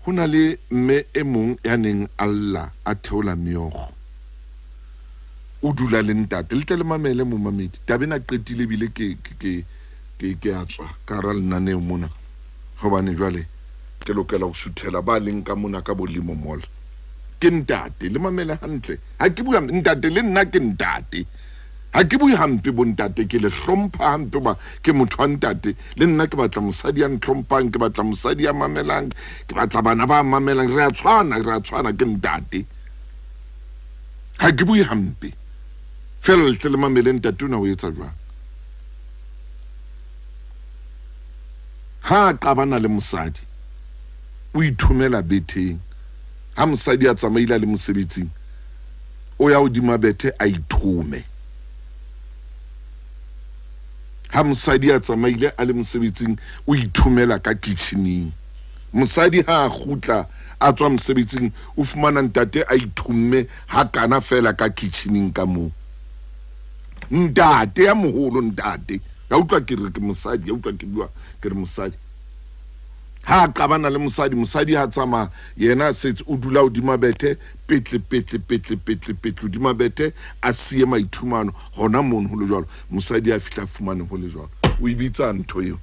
Hona le mme e mong ya neng alla a theola meokgo o dula le ntate le tle le mamele mo mamedi tabena qetile bile ke a tswa ka ra lenaneo mona hobane jwale ke lokela ho suthela ba leng ka mona ka bolimo mola ke ntate le mamele hantle ha ke bua ntate le nna ke ntate ha ke bue hampe bo ntate ke le hlompha hampe ba ke motho wa ntate le nna ke batla mosadi ya ntlhompang ke batla mosadi ya mamelang ke batla bana ba mamelang re a tshwana ke ntate ha ke bue hampe fela le tle le mamele ntate ona o etsa jwang ha qabana le mosadi o ithumela betheng ha mosadi a tsamaile le mosebetsing o ya hodima bethe a ithume ha mosadi a tsamaile a le mosebetsing o ithumela ka kitchening mosadi ha a gutla a tswa mosebetsing o fumana ntate a ithumme ha kana fela ka kitchening ka moo ntate ya moholo ntate ya utlwa ke re ke mosadi ya utlwa ke bua ke re mosadi ha qabana le mosadi ha tsama yena setse o dula hodima bethe petle hodima bethe a siye maithumano hona mono ho le jwalo mosadi a fihla fumane ho le jwalo o ibitsa ntho eo